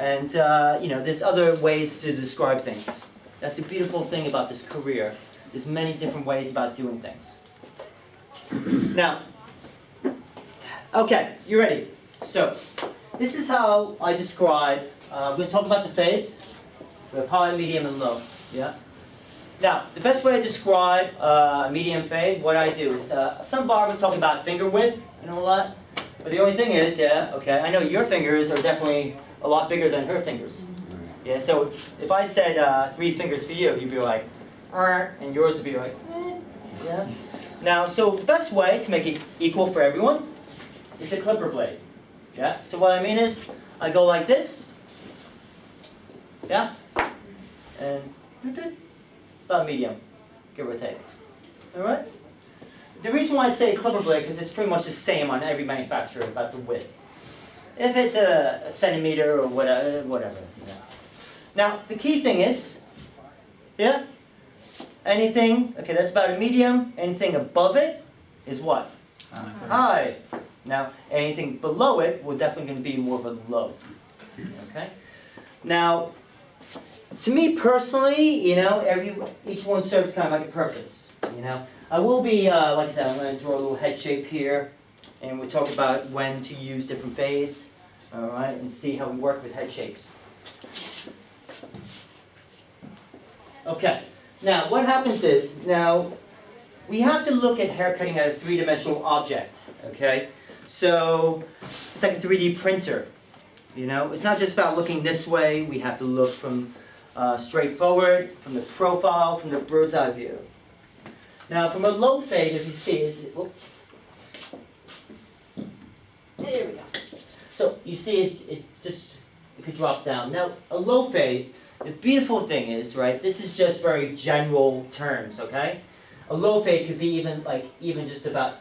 And there's other ways to describe things. That's the beautiful thing about this career. There's many different ways about doing things. Now, okay, you ready? So, this is how I describe, we're going to talk about the fades. We have high, medium, and low. Yeah. Now, the best way to describe a medium fade, what I do is, some barbers talk about finger width and all that. But the only thing is, I know your fingers are definitely a lot bigger than her fingers. Yeah, so if I said 3 fingers for you, you'd be like, and yours would be like, yeah. Now, so the best way to make it equal for everyone is a clipper blade. Yeah, so what I mean is, I go like this, yeah, and about medium, give or take. All right? The reason why I say clipper blade, because it's pretty much the same on every manufacturer about the width. If it's a centimeter or whatever. Yeah. Now, the key thing is, anything, okay, that's about a medium. Anything above it is what? High. Now, anything below it will definitely going to be more of a low. Okay? Now, to me personally, each one serves kind of like a purpose. I will be, like I said, I'm going to draw a little head shape here, and we'll talk about when to use different fades, all right, and see how we work with head shapes. Okay, now what happens is, we have to look at haircutting at a 3-dimensional object, okay? So, it's like a 3D printer, It's not just about looking this way, we have to look from straight forward, from the profile, from the bird's eye view. Now, from a low fade, if you see it, there we go. So, you see it could drop down. Now, a low fade, the beautiful thing is, right, this is just very general terms, okay? A low fade could be even just about...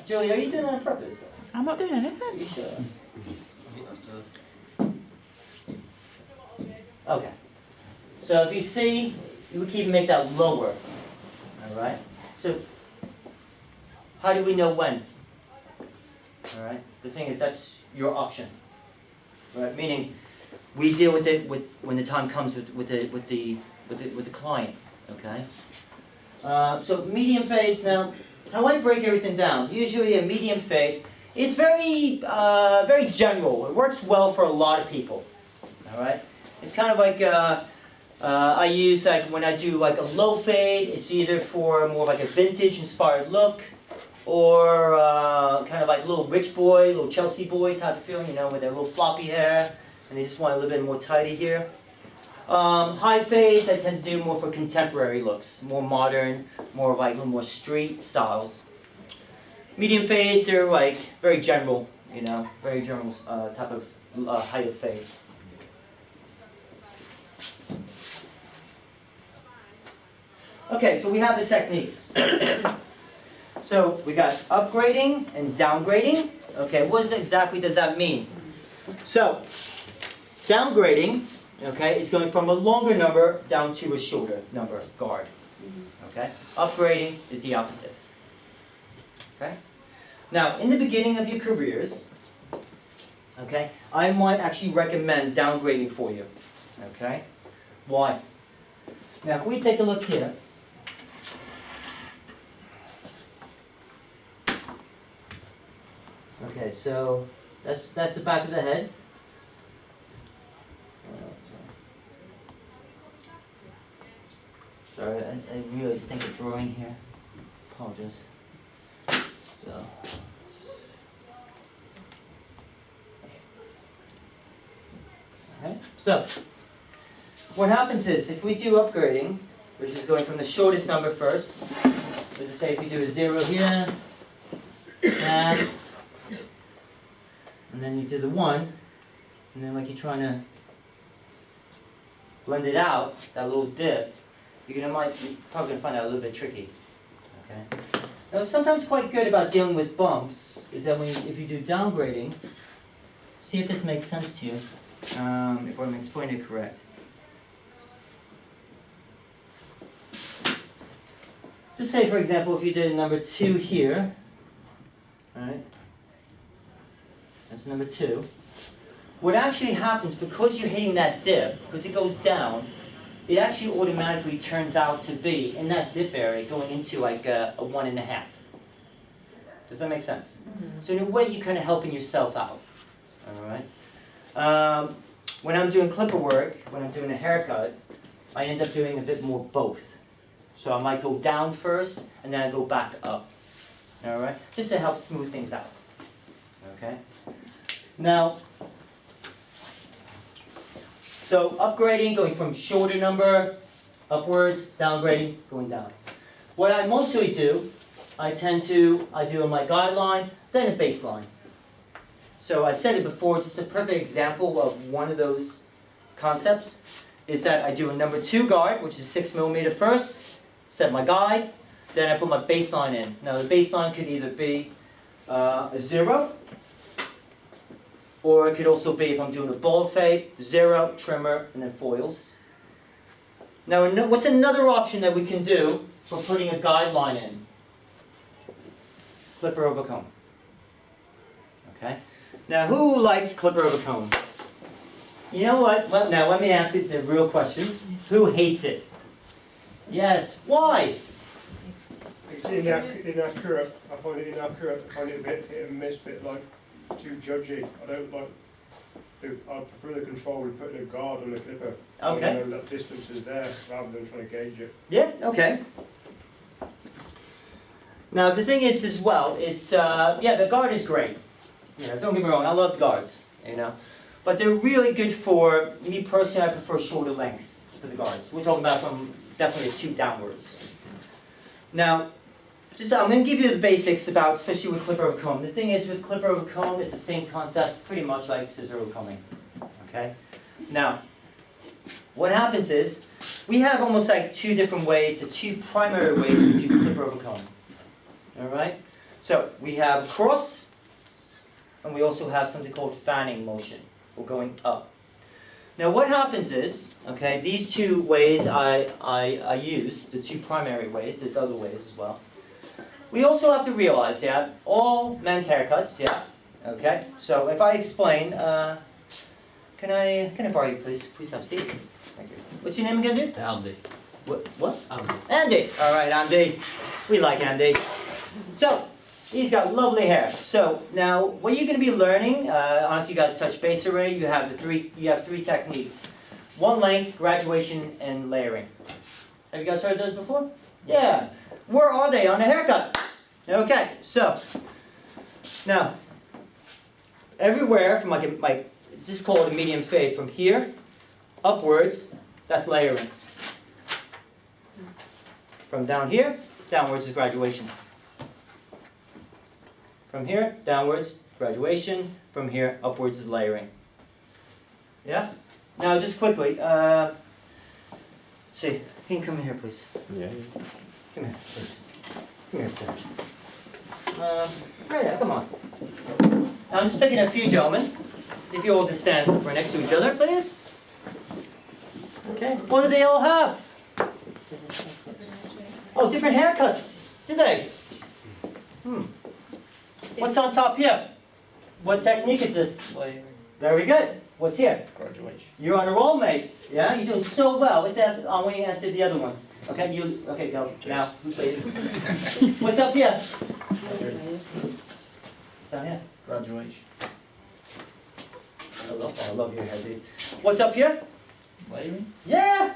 Julie, are you doing that on purpose? I'm not doing anything. Are you sure? Okay. So if you see, you would keep make that lower. Alright? So how do we know when? Alright? The thing is that's your option. Right? Meaning we deal with it when the time comes with the client. Okay? So medium fades now, how I break everything down. Usually a medium fade, it's very very general. It works well for a lot of people. Alright? It's kind of like I use when I do a low fade, it's either for more like a vintage inspired look, or kind of like a little rich boy, little Chelsea boy type of feeling, with their little floppy hair, and they just want a little bit more tidy here. High fades I tend to do more for contemporary looks, more modern, more like a little more street styles. Medium fades, they're very general, very general type of height of fades. Okay, so we have the techniques. So we got upgrading and downgrading. Okay, what exactly does that mean? So, downgrading, okay, is going from a longer number down to a shorter number guard. Okay, upgrading is the opposite. Okay, now in the beginning of your careers, okay, I might actually recommend downgrading for you. Okay, why? Now if we take a look here. Okay, so that's the back of the head. Sorry, I really stink at drawing here. Apologies. So. Okay, so what happens is if we do upgrading, which is going from the shortest number first, let's say if we do a 0 here, and then you do the 1, and then you're trying to blend it out, that little dip, you're probably going to find that a little bit tricky. Okay. Now, sometimes quite good about dealing with bumps is that if you do downgrading, see if this makes sense to you, if I'm explaining it correct. Just say, for example, if you did number 2 here, right? That's number 2. What actually happens, because you're hitting that dip, because it goes down, it actually automatically turns out to be, in that dip area, going into like a 1.5. Does that make sense? Mm-hmm. So in a way, you're kind of helping yourself out. All right? When I'm doing clipper work, when I'm doing a haircut, I end up doing a bit more both. So I might go down first, and then I go back up. All right? Just to help smooth things out. Okay? Now, so upgrading, going from shorter number upwards, downgrading, going down. What I mostly do, I do my guideline, then a baseline. So I said it before, just a perfect example of one of those concepts is that I do a number 2 guard, which is 6mm first, set my guide, then I put my baseline in. Now the baseline could either be a 0, or it could also be, if I'm doing a bald fade, 0, trimmer, and then foils. Now what's another option that we can do for putting a guideline in? Clipper over comb. Okay? Now who likes clipper over comb? You know what? Well, now let me ask you the real question. Who hates it? Yes. Why? It's inaccurate. I find it inaccurate. I find it a bit hit and miss, bit like too judgy. I don't like. I prefer the control with putting a guard on the clipper. Okay. So that distance is there rather than trying to gauge it. Yeah. Okay. Now the thing is as well, it's yeah, the guard is great. You know, don't get me wrong, I love guards. You know, but they're really good for me personally. I prefer shorter lengths for the guards. We're talking about from definitely a 2 downwards. Now, just I'm going to give you the basics about, especially with clipper over comb. The thing is, with clipper over comb, it's the same concept, pretty much like scissor over combing. Okay. Now, what happens is we have almost like 2 different ways, the 2 primary ways we do clipper over comb. All right. So we have cross, and we also have something called fanning motion, or going up. Now what happens is, okay, these 2 ways I use, the 2 primary ways, there's other ways as well. We also have to realize that all men's haircuts, yeah, okay, so if I explain, can I borrow you please? Please have a seat. Thank you. What's your name again, dude? Andy. What? Andy. Andy. All right, Andy. We like Andy. So, he's got lovely hair. So now, what you're going to be learning, I don't know if you guys touched base already. You have 3 techniques: 1 length, graduation, and layering. Have you guys heard those before? Yeah. Where are they on a haircut? Okay. So now, everywhere from just call it a medium fade, from here upwards, that's layering. From down here downwards is graduation. From here, downwards, graduation. From here, upwards is layering. Yeah? Now, just quickly, see, can you come in here, please? Yeah. Come here, please. Come here, sir. Right there, come on. Now, I'm just picking a few gentlemen. If you all just stand right next to each other, please. Okay, what do they all have? Oh, different haircuts, did they? What's on top here? What technique is this? Layering. Very good. What's here? Graduation. You're on a roll, mate. Yeah, you're doing so well. Let's ask. I want you to answer the other ones. Okay, Okay, go now, please. What's up here? What's down here? Graduation. I love your hair, dude. What's up here? Layering. Yeah.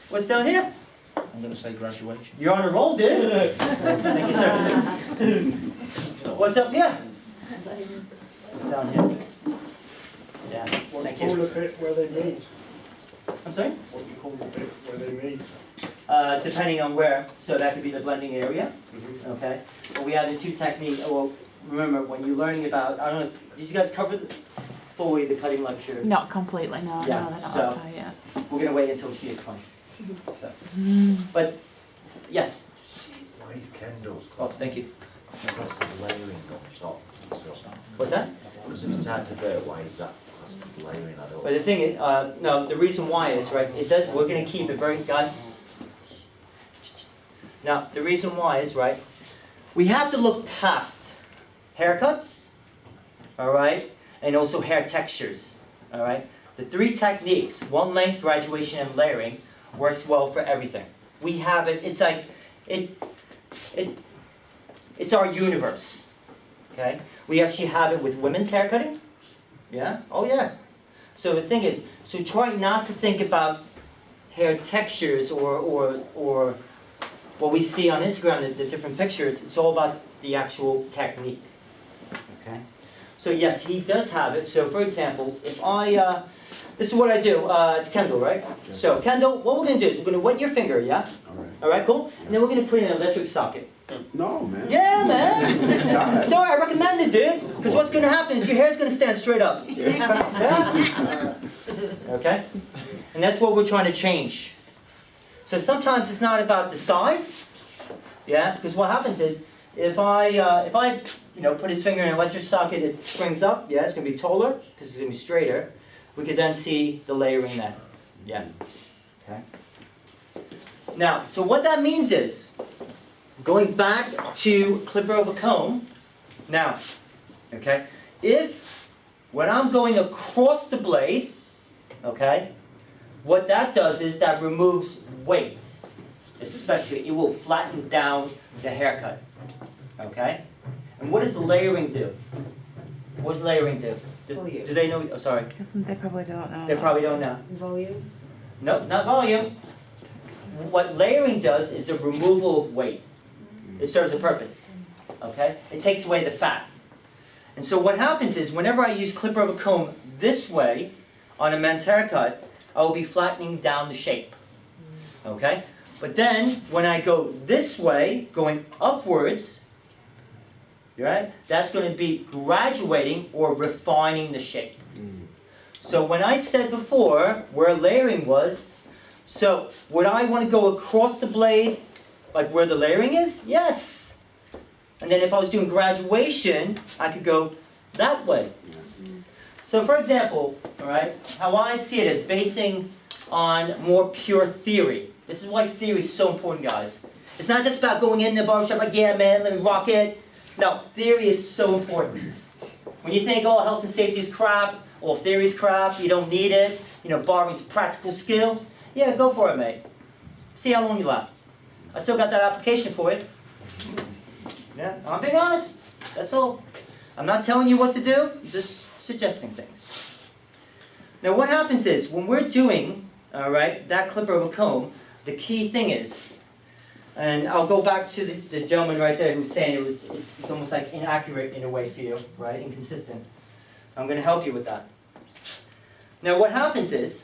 What's down here? I'm going to say graduation. You're on a roll, dude. Thank you, sir. What's up here? What's down here? Yeah. What do you Thank call you. the bit where they meet? I'm sorry? What do you call the bit where they meet? Depending on where, so that could be the blending area. Okay. But we have the 2 techniques. Well, remember when you're learning about, I don't know, did you guys cover fully the cutting lecture? Not completely, no. Yeah, No, they're not so- that far yet. We're gonna wait until she explains. So. But yes. Why Kendall's Oh, thank you. That's the layering on top. So, What's that? because if it's hard to vert, why is that classed as layering? I don't. But the thing is, no, the reason why is right. It does. We're gonna keep it very, guys. Now, the reason why is right. We have to look past haircuts, all right, and also hair textures. All right? The three techniques, one length, graduation, and layering, works well for everything. We have it, it's like, it's our universe. Okay? We actually have it with women's hair cutting. Yeah? Oh yeah. So the thing is, so try not to think about hair textures or what we see on Instagram, the different pictures. It's all about the actual technique. Okay? So yes, he does have it. So for example, if I, this is what I do. It's Kendall, right? So Kendall, what we're going to do is we're going to wet your finger, yeah? Alright. All right, cool? And then we're going to put in an electric socket. No, man. Yeah, man. No, I recommend it, dude. Because what's going to happen is your hair's going to stand straight up. Yeah? Okay? And that's what we're trying to change. So sometimes it's not about the size. Yeah? Because what happens is, if I put his finger in an electric socket, it springs up. Yeah, it's going to be taller because it's going to be straighter. We could then see the layering then. Yeah. Okay. Now, so what that means is, going back to clipper over comb. Now, okay, if when I'm going across the blade, okay, what that does is that removes weight. Especially, it will flatten down the haircut. Okay? And what does the layering do? What does layering do? Volume. Do they know? Oh, sorry. They probably don't know. They probably don't know. Volume? No, not volume. What layering does is the removal of weight. It serves a purpose. Okay? It takes away the fat. And so what happens is, whenever I use clipper over comb this way on a men's haircut, I will be flattening down the shape. Okay? But then, when I go this way, going upwards, right, that's going to be graduating or refining the shape. So when I said before where layering was, so would I want to go across the blade, like where the layering is? Yes! And then if I was doing graduation, I could go that way. So for example, all right, how I see it is basing on more pure theory. This is why theory is so important, guys. It's not just about going in the barbershop like, yeah, man, let me rock it. No, theory is so important. When you think, oh, health and safety is crap, or theory is crap, you don't need it, barbering's practical skill, yeah, go for it, mate. See how long you last. I still got that application for it. Yeah, I'm being honest. That's all. I'm not telling you what to do, I'm just suggesting things. Now what happens is, when we're doing, all right, that clipper over comb, the key thing is, and I'll go back to the gentleman right there who's saying it's almost like inaccurate in a way for you, right, inconsistent. I'm going to help you with that. Now what happens is,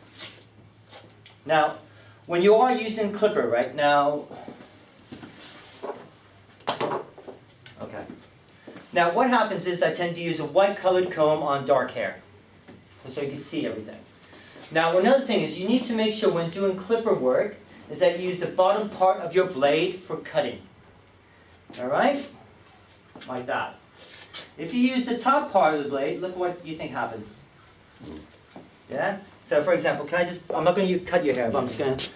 now, when you are using clipper, right, now, okay. Now what happens is I tend to use a white colored comb on dark hair, so you can see everything. Now another thing is you need to make sure when doing clipper work is that you use the bottom part of your blade for cutting. Alright? Like that. If you use the top part of the blade, look what you think happens. Yeah? So for example, I'm not going to cut your hair, but I'm just going to...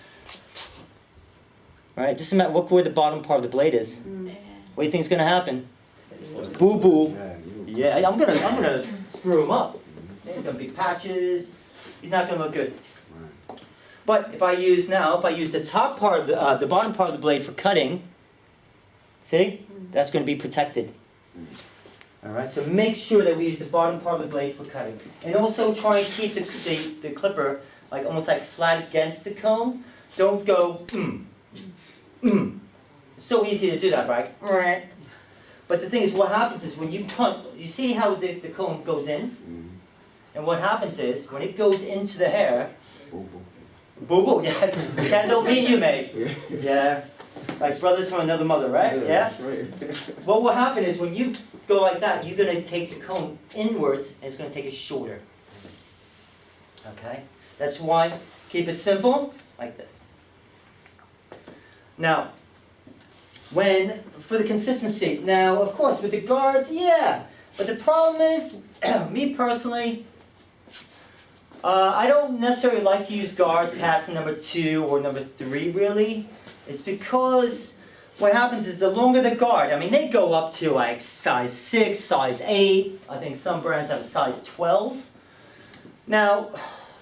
Alright, just imagine look where the bottom part of the blade is. What do you think is going to happen? Boo-boo. Yeah, I'm gonna screw him up. There's going to be patches. He's not going to look good. But if I use the top part of the bottom part of the blade for cutting, see, that's going to be protected. All right. So make sure that we use the bottom part of the blade for cutting, and also try and keep the clipper like almost like flat against the comb. Don't go. It's so easy to do that, right? Right. But the thing is, what happens is when you cut, you see how the comb goes in, and what happens is when it goes into the hair. Boo-boo, yes. That don't mean you, mate. Yeah. Like brothers from another mother, right? Yeah? What will happen is when you go like that, you're going to take the comb inwards, and it's going to take it shorter. Okay? That's why, keep it simple, like this. Now, for the consistency, now, of course, with the guards, yeah. But the problem is, me personally, I don't necessarily like to use guards past number 2 or number 3 really. It's because what happens is the longer the guard, I mean, they go up to like size 6, size 8. I think some brands have a size 12. Now,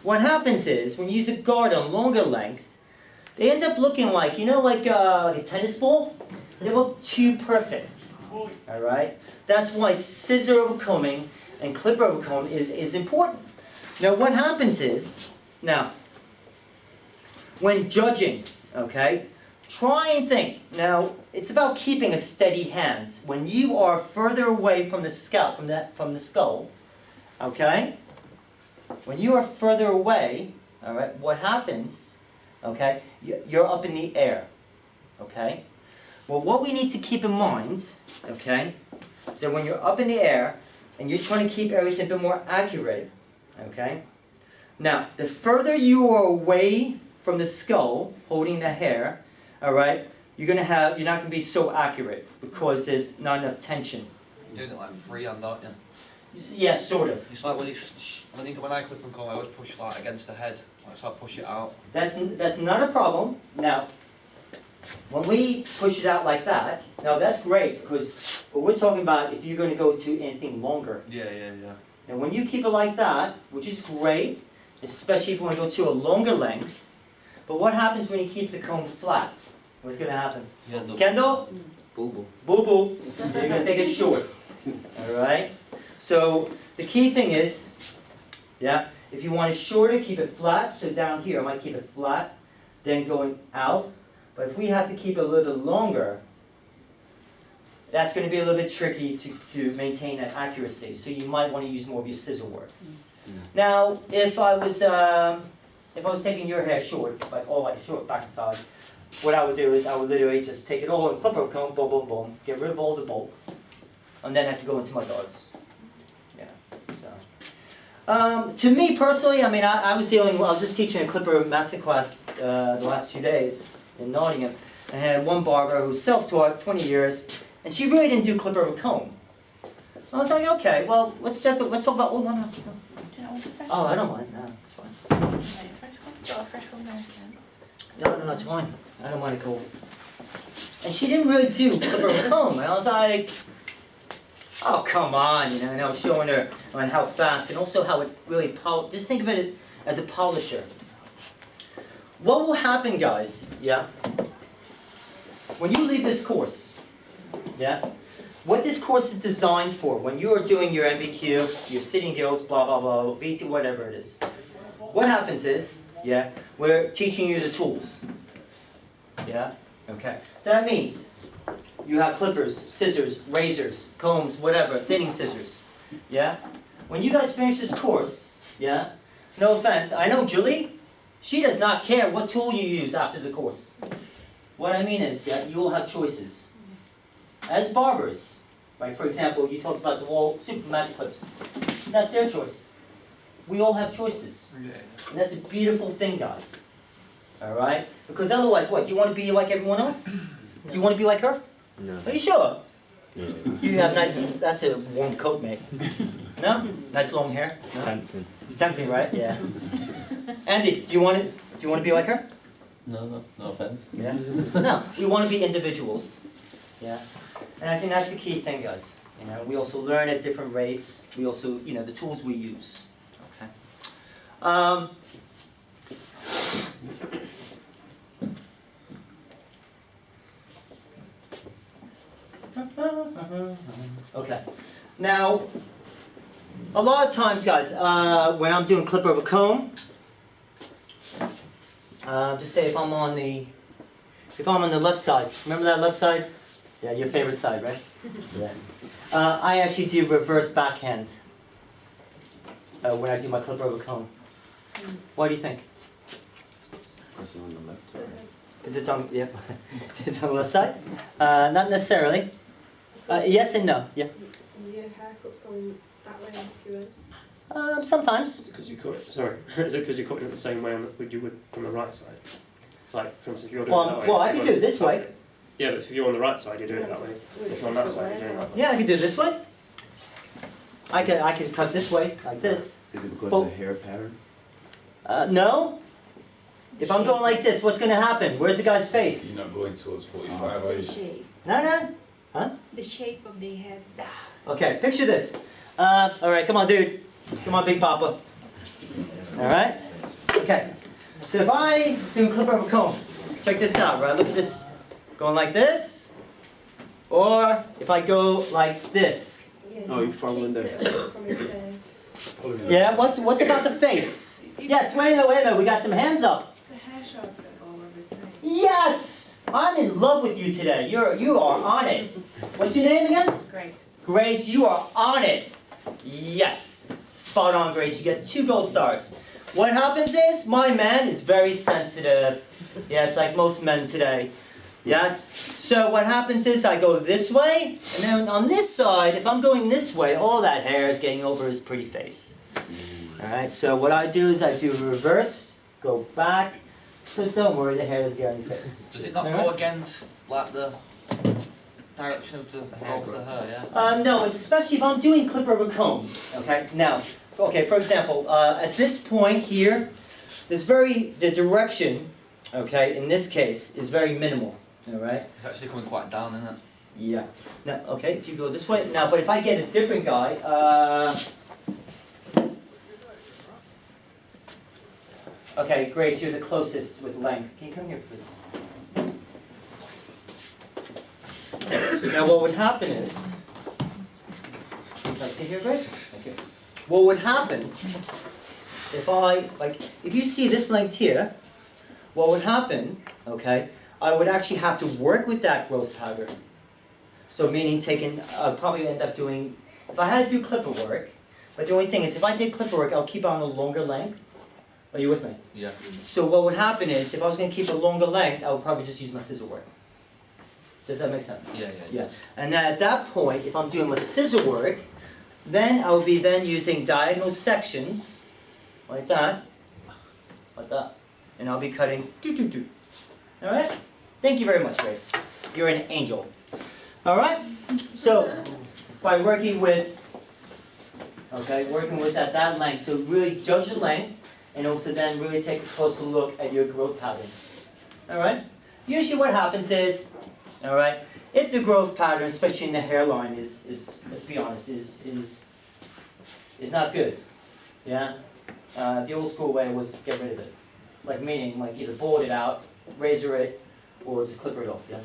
what happens is when you use a guard on longer length, they end up looking like, you know, like a tennis ball? They look too perfect. All right? That's why scissor overcombing and clipper overcomb is important. Now, what happens is, now, when judging, okay, try and think. Now, it's about keeping a steady hand. When you are further away from the scalp, from the skull, okay? When you are further away, all right, what happens, okay, you're up in the air, okay? Well, what we need to keep in mind, okay, is that when you're up in the air and you're trying to keep everything a bit more accurate, okay? Now, the further you are away from the skull, holding the hair, all right, you're not going to be so accurate because there's not enough tension. You're doing it like freehand, aren't you? Yeah, sort of. It's like when I clip and comb, I always push like against the head, like so I push it out. That's not a problem. Now, when we push it out like that, now that's great because what we're talking about if you're going to go to anything longer. Yeah. And when you keep it like that, which is great, especially if you want to go to a longer length, but what happens when you keep the comb flat? What's going to happen? You end up Kendall? Boo-boo. Boo-boo. You're going to take it short. Alright? So, the key thing is, yeah, if you want it shorter, keep it flat. So down here, I might keep it flat, then going out. But if we have to keep it a little longer, that's going to be a little bit tricky to maintain that accuracy. So you might want to use more of your scissor work. Now, if I was taking your hair short, like all like short back and side, what I would do is I would literally just take it all in clipper comb, boom, boom, boom, get rid of all the bulk, and then I have to go into my guards. Yeah. So, to me personally, I mean, I was just teaching a clipper masterclass the last 2 days in Nottingham. I had one barber who's self-taught, 20 years, and she really didn't do clipper of a comb. I was like, okay, well, let's talk about. Oh, no. Do you not want a fresh Oh, I don't mind. No, it's fine. one? Fresh one? Got a fresh one there, No, it's fine. I don't mind it cold. And she didn't really do clipper of a comb. And I was like, oh, come on, you know. And I was showing her on how fast and also how it really just think of it as a polisher. What will happen, guys? Yeah. When you leave this course, yeah. What this course is designed for, when you are doing your MBQ, your sitting gills, blah, blah, blah, VT, whatever it is, what happens is, yeah, we're teaching you the tools. Yeah? Okay. So that means you have clippers, scissors, razors, combs, whatever, thinning scissors. Yeah? When you guys finish this course, yeah, no offense, I know Julie, she does not care what tool you use after the course. What I mean is, yeah, you will have choices. As barbers, right? For example, you talked about the wall super magic clips. That's their choice. We all have choices. Yeah. And that's a beautiful thing, guys. Alright? Because otherwise, what? Do you want to be like everyone else? Do you want to be like her? No. Are you sure? Yeah. You have nice, that's a warm coat, mate. No? Nice long hair? No? Tempting. It's tempting, right? Yeah. Andy, do you want to be like her? No offense. Yeah? No, we want to be individuals. Yeah? And I think that's the key thing, guys. You know, we also learn at different rates. We also, you know, the tools we use. Okay. Okay. Now, a lot of times, guys, when I'm doing clipper of a comb, just say if I'm on the left side, remember that left side? Yeah, your favorite side, right? Yeah. I actually do reverse backhand when I do my clipper of a comb. Why do you think? Because on the left side. Because it's on, yeah, it's on the left side. Not necessarily. Yes and no. Yeah. Your haircut's going that way if you went. Sometimes. Is it because you cut it? Sorry, is it because you cut it the same way would you would on the right side? Like, for instance, if you're doing it that way. Well, I can do it this way. Yeah, but if you're on the right side, you're doing it that way. If you're on that side, you're doing it that way. Yeah, I can do it this way. I can cut this way, like this. Is it because Well- of the hair pattern? No. If I'm going like this, what's gonna happen? Where's the guy's face? You're not going towards 45, are The you? shape. No. The shape of the head. Okay, picture this. Alright, come on, dude. Come on, Big Papa. Alright? Okay. So if I do a clipper of a comb, check this out, right? Look at this. Going like this. Or if I go like this. Yeah, Oh, you're following keep that. it away from his face. Yeah, what's about the face? Yes, wait a minute, we got some hands up. The hair short's gonna go all over his face. Yes! I'm in love with you today. You are on it. What's your name again? Grace. Grace, you are on it. Yes. Spot on, Grace. You get 2 gold stars. What happens is, my man is very sensitive. Yes, like most men today. Yes? So what happens is I go this way, and then on this side, if I'm going this way, all that hair is getting over his pretty face. Alright, so what I do is I do reverse, go back, so don't worry, the hair is getting your face. Does it not go Alright? against like the direction of the hair of the hair? Yeah. No, especially if I'm doing clipper of a comb. Okay, now, okay, for example, at this point here, the direction, okay, in this case, is very minimal. Alright? It's actually coming quite down, isn't it? Yeah. Now, okay, if you go this way, now, but if I get a different guy, okay, Grace, you're the closest with length. Can you come here, please? Now, what would happen is, can I sit here, Grace? Okay. What would happen if you see this length here, what would happen, okay, I would actually have to work with that growth pattern. So meaning I'll probably end up doing, if I had to do clipper work, but the only thing is if I did clipper work, I'll keep it on a longer length. Are you with me? Yeah. So what would happen is if I was going to keep a longer length, I would probably just use my scissor work. Does that make sense? Yeah. And then at that point, if I'm doing my scissor work, then I would be then using diagonal sections, like that, and I'll be cutting do. Alright? Thank you very much, Grace. You're an angel. Alright? So, by working with that length, so really judge the length, and also then really take a closer look at your growth pattern. Alright? Usually what happens is, alright, if the growth pattern, especially in the hairline, is let's be honest, is not good. Yeah? The old school way was get rid of it. Like meaning, like either board it out, razor it, or just clipper it off, yeah?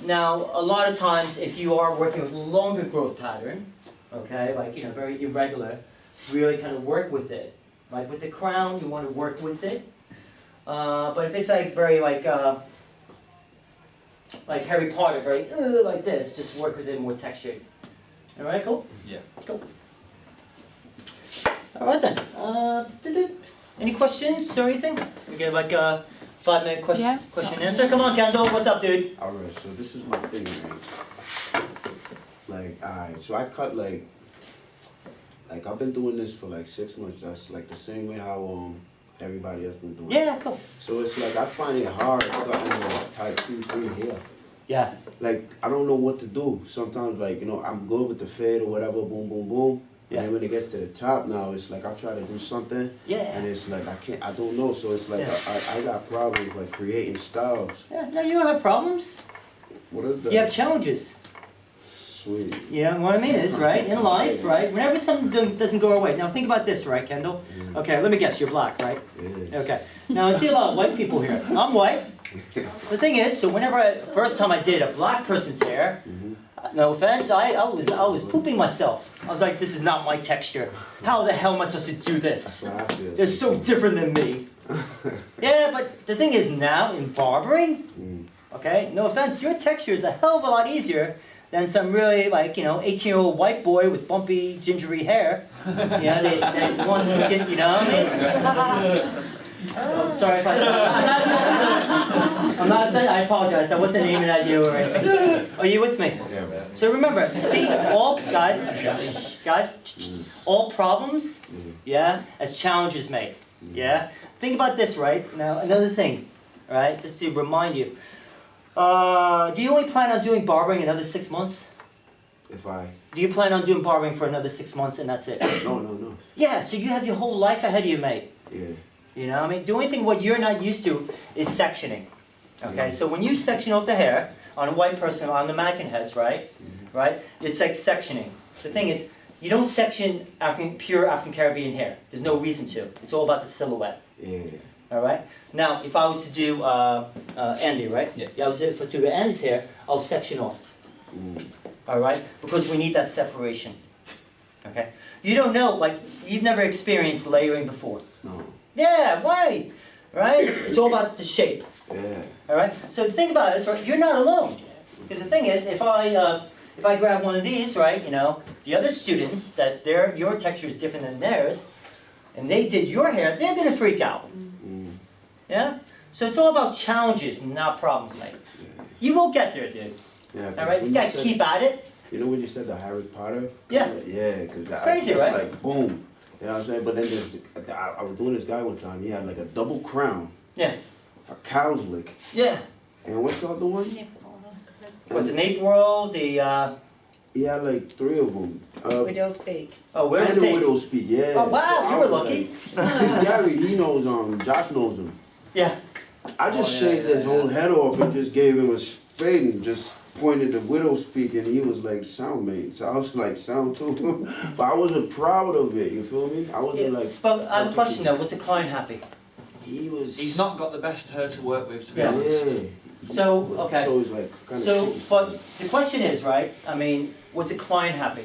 Now, a lot of times, if you are working with longer growth pattern, okay, like, very irregular, really kind of work with it. Like with the crown, you want to work with it. But if it's like very like Harry Potter, very like this, just work with it more textured. Alright, cool? Yeah. Cool. Alright then. Any questions or anything? We get like a 5-minute question and answer. Come on, Kendall, what's up, dude? Alright, so this is my thing, man. Like, alright, so I cut like I've been doing this for like 6 months. That's like the same way how everybody else been doing it. Yeah, cool. So it's like I find it hard cutting like type 2, 3 hair. Yeah. Like I don't know what to do. Sometimes like I'm good with the fade or whatever, boom, boom, boom. Yeah. And then when it gets to the top now, it's like I try to do something. Yeah. And it's like I don't know. So it's like I got problems like creating styles. Yeah, no, you don't have problems. What is that? You have challenges. Sweet. Yeah, what I mean is, right, in life, right, whenever something doesn't go our way. Now think about this, right, Kendall? Okay, let me guess, you're black, right? Yeah. Okay. Now I see a lot of white people here. I'm white. The thing is, so first time I did a black person's hair, no offense, I was pooping myself. I was like, this is not my texture. How the hell am I supposed to do this? That's how I feel. They're so different than me. Yeah, but the thing is now, in barbering, okay, no offense, your texture is a hell of a lot easier than some really, like, 18-year-old white boy with bumpy, gingery hair. Yeah, they wants to skin, you know what I mean? Oh, sorry if I'm not offended, I apologize, I wasn't aiming at you or anything. Are you with me? Yeah, man. So remember, see, guys, all problems, yeah, as challenges make, yeah? Think about this, right? Now, another thing, right, just to remind you. Do you only plan on doing barbering another 6 months? Do you plan on doing barbering for another 6 months and that's it? No. Yeah, so you have your whole life ahead of you, mate. Yeah. You know, I mean, the only thing what you're not used to is sectioning. Okay, so when you section off the hair on a white person, on the mannequin heads, right? Right? It's like sectioning. The thing is, you don't section pure African Caribbean hair. There's no reason to. It's all about the silhouette. Yeah. All right. Now, if I was to do Andy, right? Yeah. I was to do Andy's hair, I'll section off. All right, because we need that separation. Okay. You don't know, like you've never experienced layering before. No. Yeah. Why? Right? It's all about the shape. Yeah. All right. So think about it. Right? You're not alone. Because the thing is, if I grab one of these, right? You know, the other students that your texture is different than theirs, and they did your hair, they're gonna freak out. Yeah? So it's all about challenges, not problems, mate. Yeah. You will get there, dude. Yeah. All right? Just gotta keep at it. You know when you said the Harry Potter? Yeah. Yeah, because Crazy, right? Like boom. You know what I'm saying? But then I was doing this guy one time. He had like a double crown, Yeah. a cow's lick, Yeah. and what's the other one? What, the Nape World, the, He had like 3 of them. Widow's peak. oh, where's and the the Widow's Peak, yeah. Oh, wow, So I you were was lucky. Like, Gary, he knows, Josh knows him. Yeah. I just Oh, yeah, shaved yeah, his yeah. whole head off and just gave him a fade and just pointed the Widow's Peak, and he was like, sound mate. So I was like, sound too. But I wasn't proud of it, you feel me? I wasn't like, But I have a question though, was the client happy? he was. He's not got the best hair to work with, to be Yeah. honest. Yeah. So, okay. So it's like kind of. So, but the question is, right, I mean, was the client happy?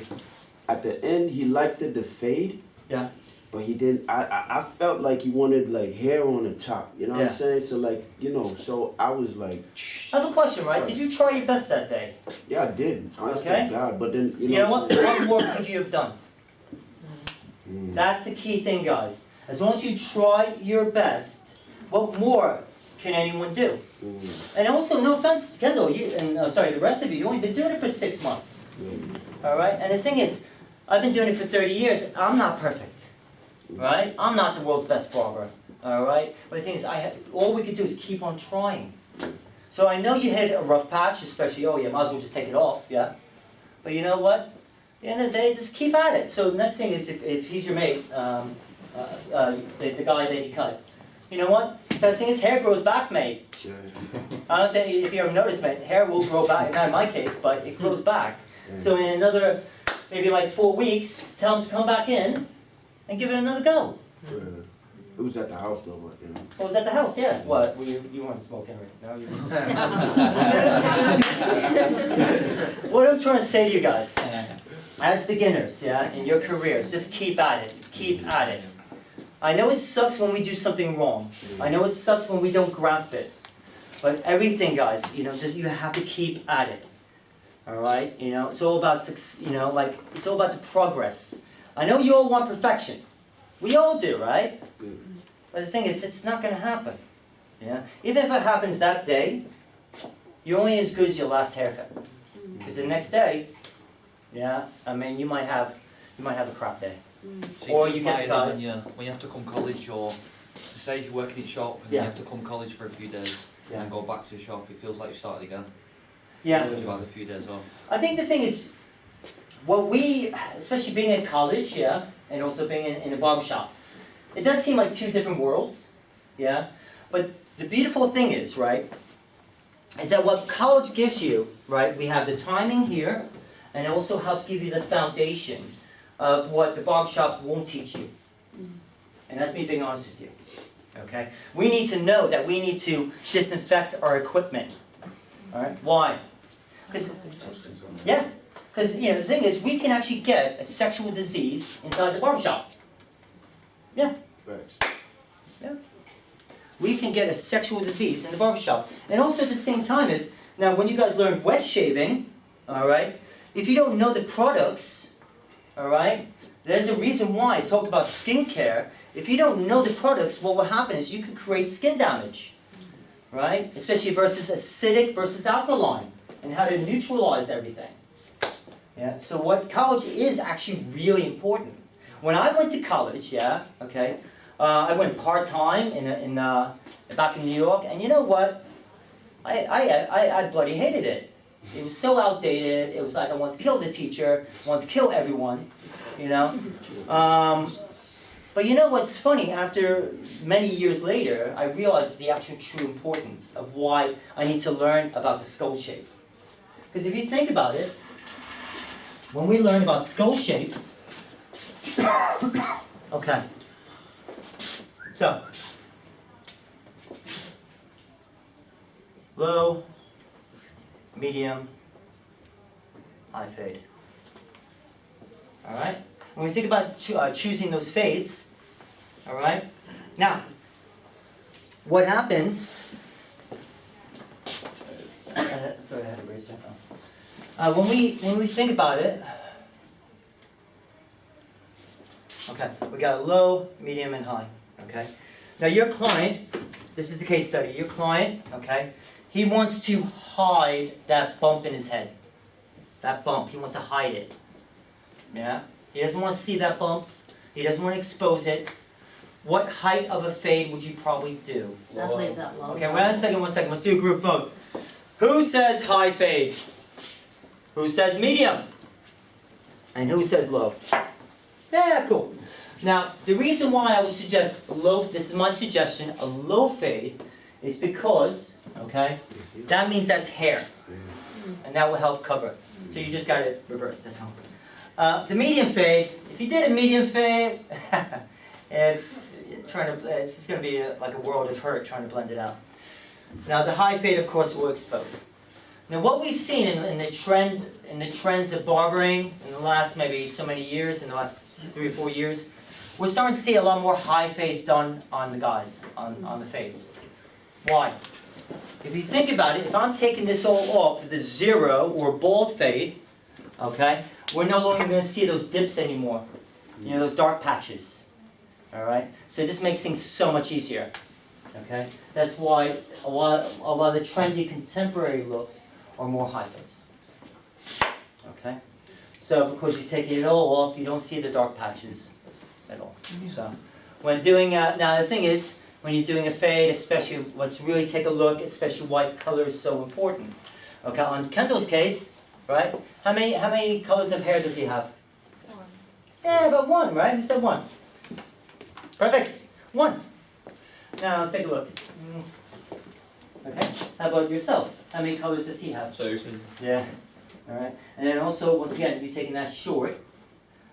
At the end, he liked the fade, Yeah. but he didn't. I felt like he wanted like hair on the top. You know what Yeah. I'm saying? So like, you know, so I was like, I have a question, right? Did you try your best that day? yeah, I did. Honest Okay. to God, but then You know what? I'm What more could you have done? saying? That's the key thing, guys. As long as you try your best, what more can anyone do? And also, no offense, Kendall, you and sorry, the rest of you, you've only been doing it for 6 months. All right? And the thing is, I've been doing it for 30 years. I'm not perfect. Right? I'm not the world's best barber. All right? But the thing is, all we could do is keep on trying. So I know you hit a rough patch, especially, oh yeah, might as well just take it off, yeah? But you know what? At the end of the day, just keep at it. So the next thing is, if he's your mate, the guy that he cut, you know what? Best thing is hair grows back, mate. Yeah. I don't think if you ever noticed, mate, hair will grow back. Not in my case, but it grows back. So in another, maybe like 4 weeks, tell him to come back in and give it another go. Yeah. It was at the house though, but you know. Oh, was at the house? Yeah. What? You weren't smoking, right? No, you What I'm trying to say to you guys, as beginners, yeah, in your careers, just keep at it. Keep at it. I know it sucks when we do something wrong. I know it sucks when we don't grasp it. But everything, guys, you know, just you have to keep at it. All right? You know, it's all about, you know, like, it's all about the progress. I know you all want perfection. We all do, right? But the thing is, it's not going to happen. Yeah? Even if it happens that day, you're only as good as your last haircut. Because the next day, yeah, I mean, you might have a crap day. So Or just you get might guys- when you have to come college, or say you're working in shop and Yeah. then you have to come college for a few days Yeah. and then go back to the shop, it feels like you started again. Yeah. Because you've had a few days off. I think the thing is, what we, especially being in college, yeah, and also being in a barbershop, it does seem like 2 different worlds, yeah? But the beautiful thing is, right, is that what college gives you, right, we have the timing here, and it also helps give you the foundation of what the barbershop won't teach you. And that's me being honest with you, okay? We need to know that we need to disinfect our equipment, all right? Why? Yeah, because you know the thing is, we can actually get a sexual disease inside the barbershop. Yeah, Facts. yeah. We can get a sexual disease in the barbershop, and also at the same time is now when you guys learn wet shaving, all right. If you don't know the products, all right, there's a reason why I talk about skincare. If you don't know the products, what will happen is you could create skin damage, right? Especially versus acidic versus alkaline, and how to neutralize everything. Yeah. So what college is actually really important. When I went to college, yeah, okay, I went part-time back in New York, and you know what? I bloody hated it. It was so outdated. It was like I want to kill the teacher, I want to kill everyone, you know. But you know what's funny? After many years later, I realized the actual true importance of why I need to learn about the skull shape. Because if you think about it, when we learn about skull shapes, okay, so, low, medium, high fade. All right? When we think about choosing those fades, all right? Now, what happens? Go ahead, eraser. When we think about it, okay, we got low, medium, and high. Okay. Now your client, this is the case study. Your client, okay, he wants to hide that bump in his head. That bump, he wants to hide it. Yeah. He doesn't want to see that bump. He doesn't want to expose it. What height of a fade would you probably do? I'd leave that low. Okay, one second. Let's do a group vote. Who says high fade? Who says medium? And who says low? Yeah, cool. Now, the reason why I would suggest low, this is my suggestion, a low fade, is because, okay, that means that's hair. And that will help cover it. So you just got it reversed, that's all. The medium fade, if you did a medium fade, it's just going to be like a world of hurt trying to blend it out. Now the high fade, of course, will expose. Now what we've seen in the trends of barbering in the last maybe so many years, in the last 3 or 4 years, we're starting to see a lot more high fades done on the guys, on the fades. Why? If you think about it, if I'm taking this all off with a zero or bald fade, okay, we're no longer going to see those dips anymore. You know, those dark patches. All right? So it just makes things so much easier. Okay? That's why a lot of the trendy contemporary looks are more high fades. Okay? So because you're taking it all off, you don't see the dark patches at all. So when doing, now the thing is, when you're doing a fade, especially, let's really take a look, especially white color is so important. Okay, on Kendall's case, right? How many colors of hair does he have? 1. Yeah, about 1, right? Who said 1? Perfect. 1. Now let's take a look. Okay. How about yourself? How many colors does he have? 2. Yeah. All right. And then also, once again, you're taking that short.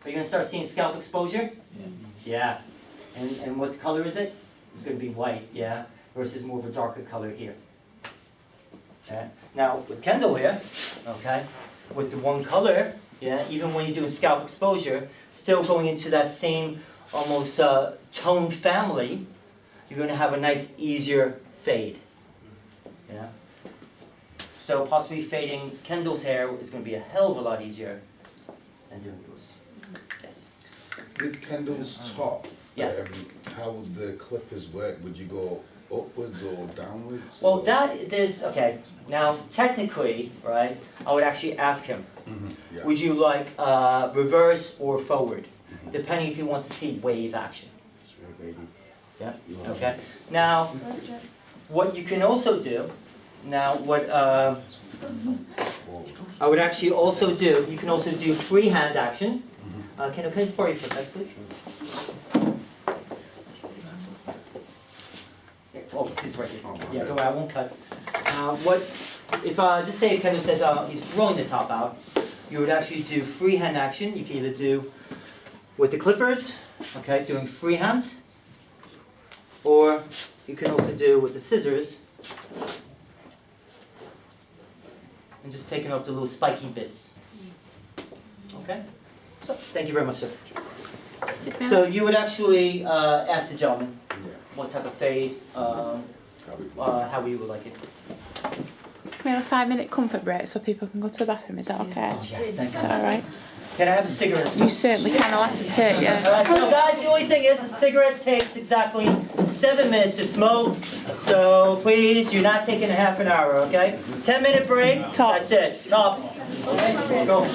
Are you going to start seeing scalp exposure? Yeah. And what color is it? It's going to be white, yeah, versus more of a darker color here. Okay. Now, with Kendall here, okay, with the 1 color, yeah, even when you're doing scalp exposure, still going into that same almost tone family, you're going to have a nice, easier fade. Yeah. So possibly fading Kendall's hair is going to be a hell of a lot easier than doing yours. Yes. With Kendall's top, Yeah. How would the clippers work? Would you go upwards or downwards? Well, or? okay. Now, technically, right, I would actually ask him, Yeah. would you like reverse or forward? Depending if he wants to see wave action. Sure, baby. Yeah, You want okay. Now, what you can also do, now what Forward. I would actually also do, you can also do freehand action. Can I just borrow you for a sec, please? Oh, he's right here. Yeah, don't worry, I won't cut. What, if, just say if Kendall says he's growing the top out, you would actually do freehand action. You can either do with the clippers, okay, doing freehand, or you can also do with the scissors, and just taking off the little spiky bits. Okay? So, thank you very much, sir. Sit down. So you would actually ask the gentleman Yeah. what type of fade, how we would like it. Can we have a 5-minute comfort break so people can go to the bathroom? Is that okay? Oh, yes, thank Is you. that alright? Can I have a cigarette? You certainly can. I'll have to take you. No, guys, the only thing is a cigarette takes exactly 7 minutes to smoke. So please, you're not taking a half an hour, okay? 10-minute break, Tops. that's it. Tops. Go.